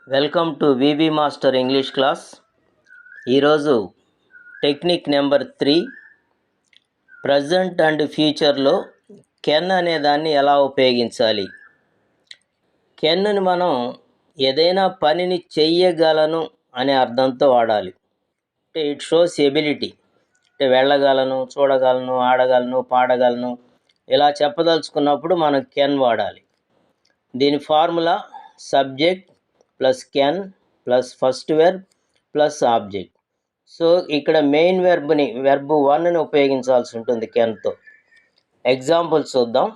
Welcome to VB master English class. ఈరోజు technique number 3, present and ఫ్యూచర్లో can అనే దాన్ని ఎలా ఉపయోగించాలి. కెన్నుని మనం ఏదైనా పనిని చెయ్యగలను అనే అర్థంతో వాడాలి. అంటే ఇట్ షోస్ ఎబిలిటీ, అంటే వెళ్ళగలను, చూడగలను, ఆడగలను, పాడగలను ఇలా చెప్పదలుచుకున్నప్పుడు మనం కెన్ వాడాలి. దీని formula subject plus can plus first verb plus object. So ఇక్కడ మెయిన్ వెర్బ్ 1ని ఉపయోగించాల్సి ఉంటుంది కెన్తో. ఎగ్జాంపుల్స్ చూద్దాం.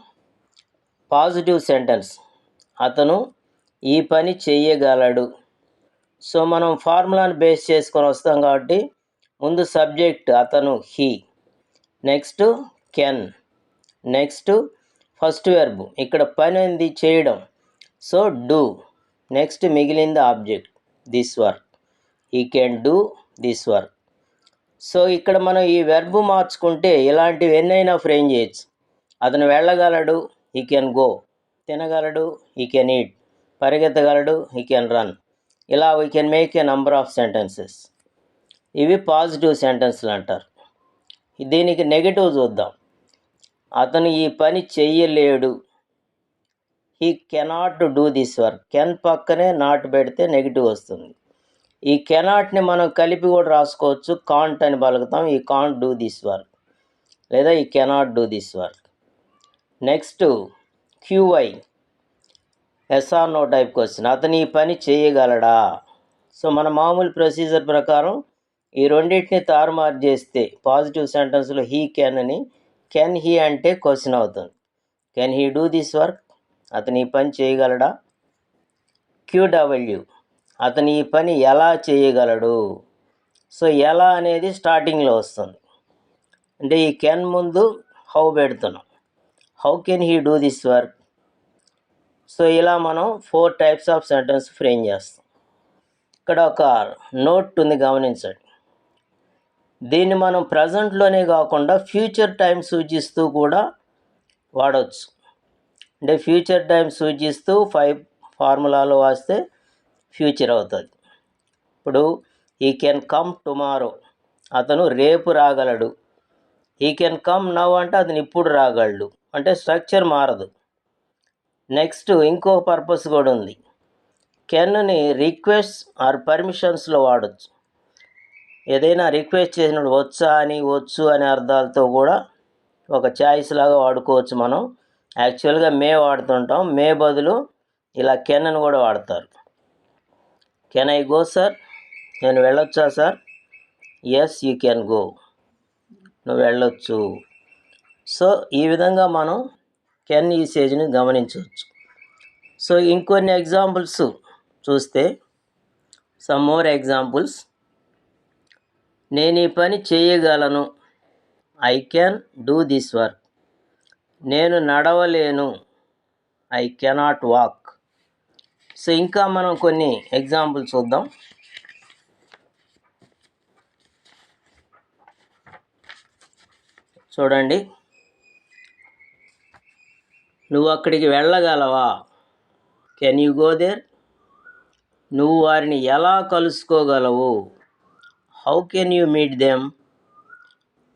పాజిటివ్ సెంటెన్స్, అతను ఈ పని చెయ్యగలడు. సో మనం ఫార్ములాని బేస్ చేసుకొని వస్తాం కాబట్టి ముందు సబ్జెక్ట్ అతను he, next can, next first verb ఇక్కడ పని ఏంది చేయడం, సో డూ, నెక్స్ట్ మిగిలింది object this work, he can do this work. So ఇక్కడ మనం ఈ వెర్బ్ మార్చుకుంటే ఇలాంటివి ఎన్నైనా ఫ్రేమ్ చేయొచ్చు. అతను వెళ్ళగలడు, హీ కెన్ గో. తినగలడు, హీ కెన్ ఈట్. పరిగెత్తగలడు, హీ కెన్ రన్. ఇలా we can make a number of sentences. ఇవి పాజిటివ్ సెంటెన్స్లు అంటారు. దీనికి నెగటివ్ చూద్దాం. అతను ఈ పని చెయ్యలేడు, he cannot do this work. Can పక్కనే నాట్ పెడితే నెగిటివ్ వస్తుంది. ఈ కెనాట్ని మనం కలిపి కూడా రాసుకోవచ్చు, కాంట్ అని పలుకుతాం. ఈ కాంట్ డూ దిస్ వర్క్ లేదా ఈ cannot do this work. Next QY, yes or no type question, అతను ఈ పని చేయగలడా. సో మన మామూలు ప్రొసీజర్ ప్రకారం ఈ రెండింటిని తారుమారు చేస్తే పాజిటివ్ సెంటెన్స్లో హీ కెన్ అని, కెన్ హీ అంటే క్వశ్చన్ అవుతుంది. Can he do this work, అతను ఈ పని చేయగలడా. క్యూడబ్ల్యూ, అతను ఈ పని ఎలా చేయగలడు. సో ఎలా అనేది స్టార్టింగ్లో వస్తుంది, అంటే ఈ కెన్ ముందు హౌ పెడుతున్నాం. How can he do this work. So ఇలా మనం 4 టైప్స్ ఆఫ్ సెంటెన్స్ ఫ్రేమ్ చేస్తాం. ఇక్కడ ఒక నోట్ ఉంది, గమనించండి. దీన్ని మనం ప్రజెంట్లోనే కాకుండా ఫ్యూచర్ టైం సూచిస్తూ కూడా వాడవచ్చు. అంటే ఫ్యూచర్ టైం సూచిస్తూ 5 ఫార్ములాలో వాస్తే ఫ్యూచర్ అవుతుంది. ఇప్పుడు హీ కెన్ కమ్ టుమారో, అతను రేపు రాగలడు. హీ కెన్ కమ్ నవ్ అంటే అతను ఇప్పుడు రాగలడు, అంటే స్ట్రక్చర్ మారదు. నెక్స్ట్ ఇంకో పర్పస్ కూడా ఉంది. కెన్ని రిక్వెస్ట్ ఆర్ పర్మిషన్స్లో వాడచ్చు. ఏదైనా రిక్వెస్ట్ చేసినప్పుడు వచ్చా అని, వచ్చు అనే అర్థాలతో కూడా ఒక చాయిస్ లాగా వాడుకోవచ్చు. మనం యాక్చువల్గా మే వాడుతుంటాం, మే బదులు ఇలా కెన్ అని కూడా వాడతారు. కెన్ ఐ గో సార్, నేను వెళ్ళొచ్చా sir. Yes you can go, నువ్వు వెళ్ళొచ్చు. సో ఈ విధంగా మనం కెన్ యూసేజ్ని గమనించవచ్చు. సో ఇంకొన్ని ఎగ్జాంపుల్స్ చూస్తే, సమ్ మోర్ ఎగ్జాంపుల్స్. నేను ఈ పని చేయగలను, I can do this work. నేను నడవలేను, ఐ కెనాట్ వాక్. సో ఇంకా మనం కొన్ని ఎగ్జాంపుల్స్ చూద్దాం. చూడండి, నువ్వు అక్కడికి వెళ్ళగలవా, కెన్ యూ గో దేర్. నువ్వు వారిని ఎలా కలుసుకోగలవు, how can you meet them.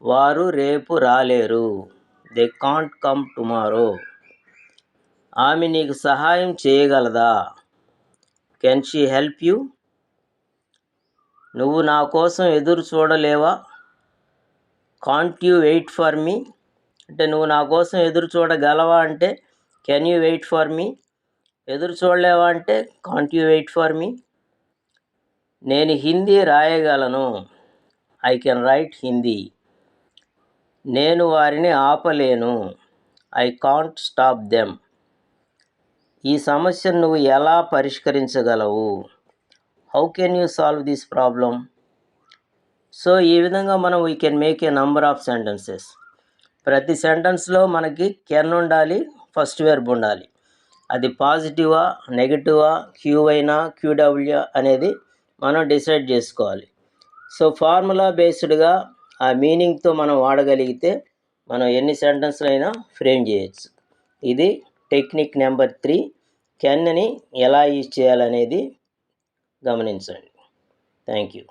వారు రేపు రాలేరు, దే కాంట్ కమ్ టుమారో. ఆమె నీకు సహాయం చేయగలదా, కెన్ షీ హెల్ప్ యూ. నువ్వు నా కోసం ఎదురు చూడలేవా, can't you wait for me. అంటే నువ్వు నా కోసం ఎదురు చూడగలవా అంటే can you wait for me. ఎదురు చూడలేవా అంటే can't you wait for me. నేను హిందీ రాయగలను, ఐ కెన్ రైట్ హిందీ. నేను వారిని ఆపలేను, ఐ కాంట్ స్టాప్ దెమ్. ఈ సమస్యను నువ్వు ఎలా పరిష్కరించగలవు, how can you solve this problem. So ఈ విధంగా మనం we can make a number of sentences. ప్రతి సెంటెన్స్లో మనకి కెన్ ఉండాలి, ఫస్ట్ వెర్బ్ ఉండాలి. అది పాజిటివా, నెగటివా, క్యూవైనా, క్యూడబ్ల్యూ అనేది మనం డిసైడ్ చేసుకోవాలి. సో ఫార్ములా బేస్డ్గా ఆ మీనింగ్తో మనం వాడగలిగితే మనం ఎన్ని సెంటెన్స్లు అయినా ఫ్రేమ్ చేయొచ్చు. ఇది టెక్నిక్ నెంబర్ 3, కెన్ని ఎలా యూజ్ చేయాలనేది గమనించండి. Thank you.